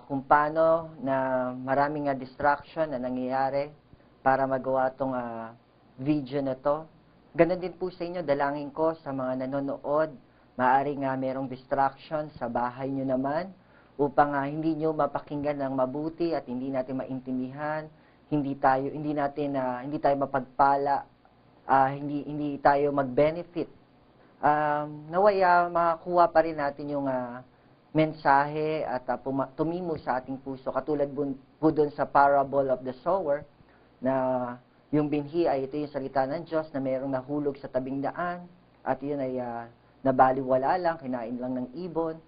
kung paano na maraming distraction na nangyayari para magawa itong video na to. Ganon din po sa inyo, dalangin ko sa mga nanonood, maaari nga merong distraction sa bahay nyo naman, upang hindi nyo mapakinggan ng mabuti at hindi natin maintindihan, hindi tayo mapagpala, hindi tayo mag-benefit. Naway makakuha pa rin natin yung mensahe at tumimo sa ating puso. Katulad po dun sa parable of the sower, na yung binhi ay ito yung salita ng Diyos na mayroong nahulog sa tabing daan, at yun ay nabaliwala lang, kinain lang ng ibon.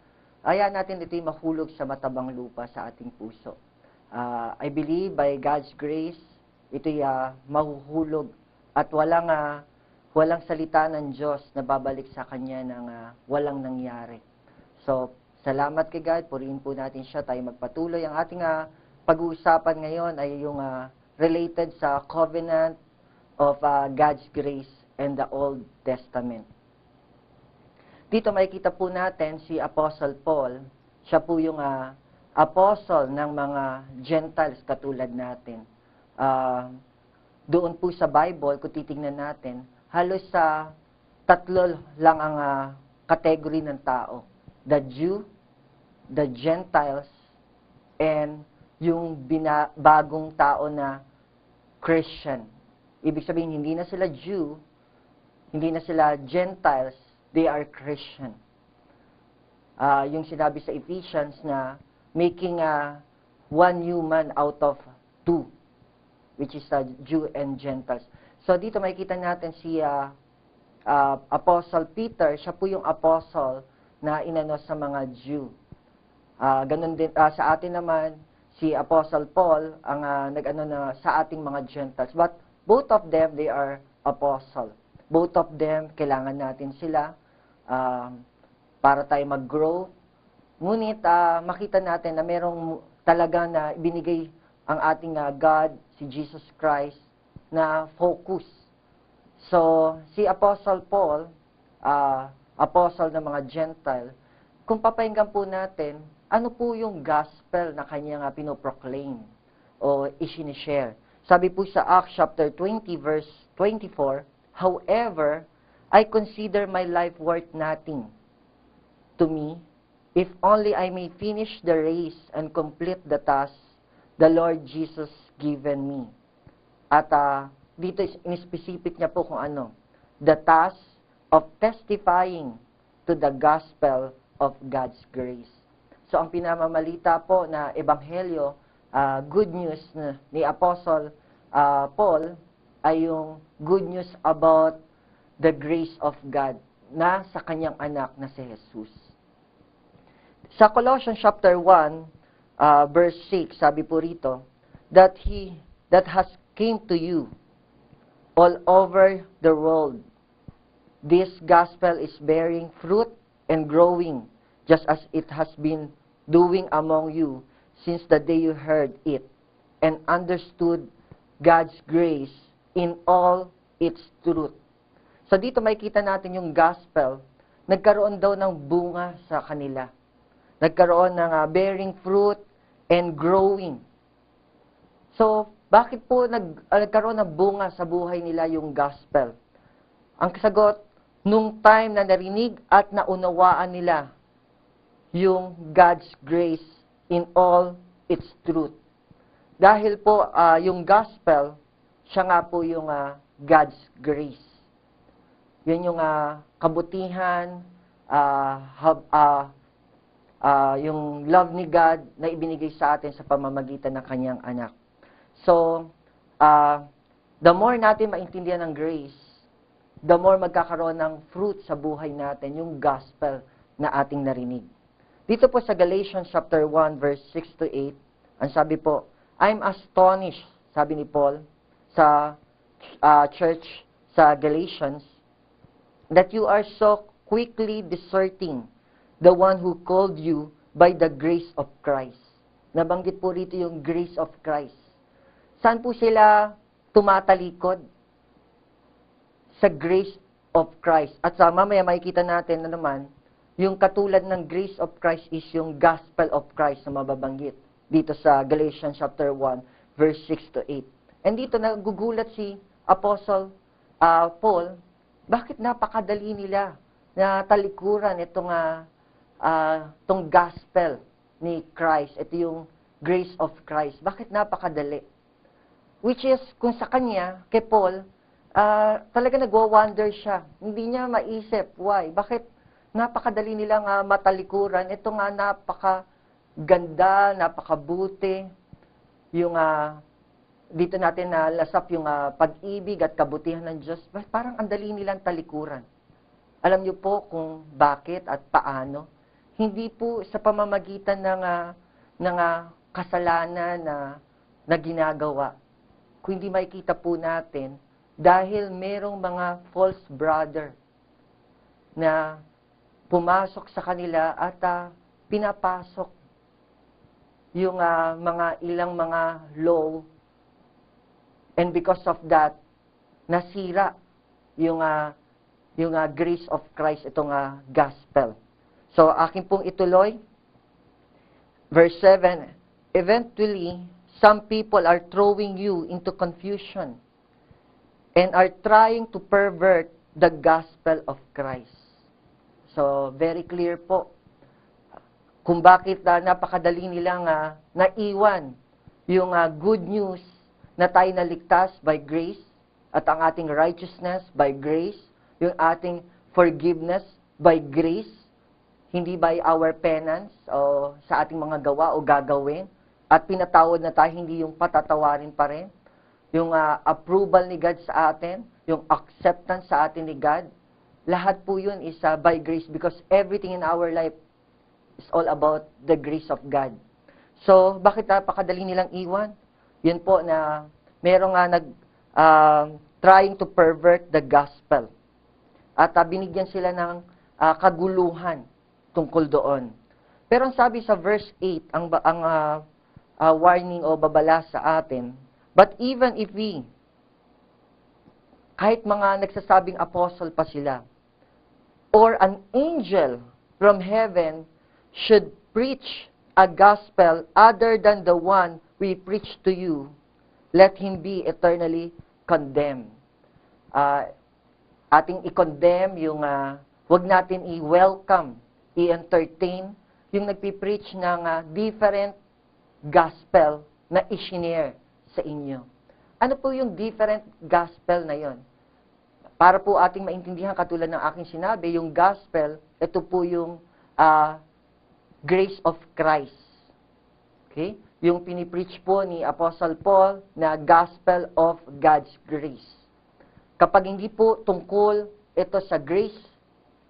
Ayaw natin ito yung mahulog sa matabang lupa sa ating puso. I believe by God's grace, ito ay mahuhulog at walang salita ng Diyos na babalik sa Kanya ng walang nangyari. So, salamat kay God, purihin po natin siya, tayo magpatuloy. Ang ating pag-uusapan ngayon ay yung related sa covenant of God's grace and the Old Testament. Dito makikita po natin si Apostle Paul, siya po yung apostle ng mga Gentiles katulad natin. Doon po sa Bible, kung titingnan natin, halos tatlo lang ang category ng tao. The Jew, the Gentiles, and yung bagong tao na Christian. Ibig sabihin, hindi na sila Jew, hindi na sila Gentiles, they are Christian. Yung sinabi sa Ephesians na making one human out of two, which is Jew and Gentiles. So dito makikita natin si Apostle Peter, siya po yung apostle na inano sa mga Jew. Ganun din sa atin naman, si Apostle Paul ang nag-ano na sa ating mga Gentiles. But both of them, they are apostle. Both of them, kailangan natin sila para tayo mag-grow. Ngunit makita natin na merong talaga na ibinigay ang ating God, si Jesus Christ, na focus. So, si Apostle Paul, apostle ng mga Gentile, kung papahinggan po natin, ano po yung gospel na kanyang pinoproclaim o isinishare. Sabi po sa Acts chapter 20 verse 24, however, I consider my life worth nothing to me, if only I may finish the race and complete the task the Lord Jesus given me. At dito in-specific niya po kung ano, the task of testifying to the gospel of God's grace. So, ang pinamamalita po na ebanghelyo, good news ni Apostle Paul, ay yung good news about the grace of God na sa kanyang anak na si Jesus. Sa Colossians chapter 1, verse 6, sabi po rito, that has came to you all over the world. This gospel is bearing fruit and growing, just as it has been doing among you since the day you heard it and understood God's grace in all its truth. So dito makikita natin yung gospel, nagkaroon daw ng bunga sa kanila. Nagkaroon ng bearing fruit and growing. So, bakit po nagkaroon ng bunga sa buhay nila yung gospel? Ang sagot, nung time na narinig at naunawaan nila yung God's grace in all its truth. Dahil po yung gospel, siya nga po yung God's grace. Yun yung kabutihan, yung love ni God na ibinigay sa atin sa pamamagitan ng kanyang anak. So, the more natin maintindihan ng grace, the more magkakaroon ng fruit sa buhay natin, yung gospel na ating narinig. Dito po sa Galatians chapter 1 verse 6 to 8, ang sabi po, I'm astonished, sabi ni Paul sa church sa Galatians, that you are so quickly deserting the one who called you by the grace of Christ. Nabanggit po rito yung grace of Christ. Saan po sila tumatalikod? Sa grace of Christ. At mamaya makikita natin na naman, yung katulad ng grace of Christ is yung gospel of Christ na mababanggit dito sa Galatians chapter 1, verse 6 to 8. And dito nagugulat si Apostle Paul, bakit napakadali nila na talikuran itong gospel ni Christ, ito yung grace of Christ. Bakit napakadali? Which is, kung sa kanya, kay Paul, talaga nagwa-wonder siya. Hindi niya maisip, why? Bakit napakadali nilang matalikuran? Ito nga napakaganda, napakabuti. Yung dito natin lasap yung pag-ibig at kabutihan ng Diyos. Parang ang dali nilang talikuran. Alam niyo po kung bakit at paano? Hindi po sa pamamagitan ng kasalanan na ginagawa. Kung hindi makikita po natin, dahil merong mga false brother na pumasok sa kanila at pinapasok yung ilang mga law, and because of that, nasira yung grace of Christ, itong gospel. So, akin pong ituloy. Verse 7, eventually, some people are throwing you into confusion and are trying to pervert the gospel of Christ. So, very clear po kung bakit napakadali nilang naiwan yung good news na tayo naligtas by grace at ang ating righteousness by grace, yung ating forgiveness by grace, hindi by our penance o sa ating mga gawa o gagawin, at pinatawad na tayo, hindi yung patatawarin pa rin, yung approval ni God sa atin, yung acceptance sa atin ni God, lahat po yun is by grace because everything in our life is all about the grace of God. So, bakit napakadali nilang iwan? Yun po na merong trying to pervert the gospel. At binigyan sila ng kaguluhan tungkol doon. Pero ang sabi sa verse 8, ang warning o babala sa atin, but even if kahit mga nagsasabing apostle pa sila, or an angel from heaven should preach a gospel other than the one we preach to you, let him be eternally condemned. Ating i-condemn yung wag natin i-welcome, i-entertain yung nagpipreach ng different gospel na i-share sa inyo. Ano po yung different gospel na yon? Para po ating maintindihan, katulad ng aking sinabi, yung gospel, ito po yung grace of Christ. Okay? Yung pinipreach po ni Apostle Paul na gospel of God's grace. Kapag hindi po tungkol ito sa grace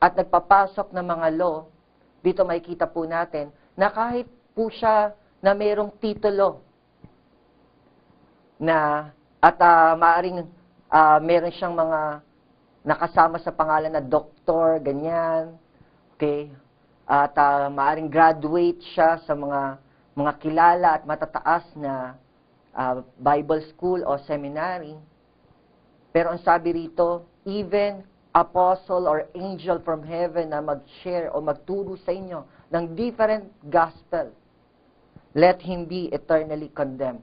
at nagpapasok ng mga law, dito makikita po natin na kahit po siya na mayroong titulo na at maaring meron siyang mga nakasama sa pangalan na doktor, ganyan, okay, at maaring graduate siya sa mga kilala at matataas na Bible school o seminary. Pero ang sabi rito, even apostle or angel from heaven na mag-share o magturo sa inyo ng different gospel, let him be eternally condemned.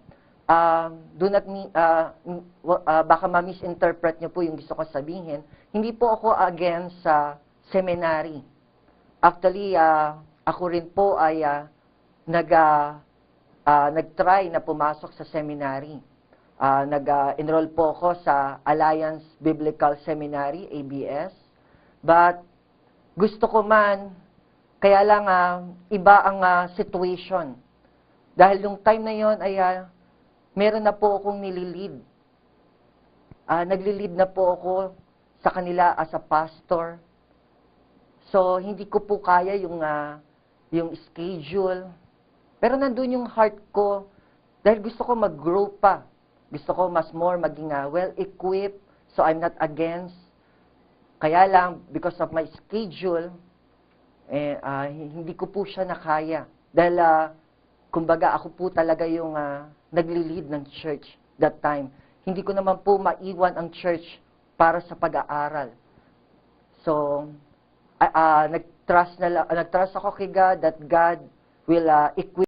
Do not baka ma-misinterpret niyo po yung gusto ko sabihin. Hindi po ako against sa seminary. Actually, ako rin po ay nag-try na pumasok sa seminary. Nag-enroll po ako sa Alliance Biblical Seminary, ABS. But gusto ko man, kaya lang iba ang situation. Dahil yung time na yon ay meron na po akong nililid. Naglilid na po ako sa kanila as a pastor. So, hindi ko po kaya yung schedule. Pero nandun yung heart ko dahil gusto ko mag-grow pa. Gusto ko mas more maging well-equipped, so I'm not against. Kaya lang, because of my schedule, hindi ko po siya nakaya. Dahil, kumbaga, ako po talaga yung nagli-lead ng church that time. Hindi ko naman po maiwan ang church para sa pag-aaral. So, nag-trust ako kay God that God will equip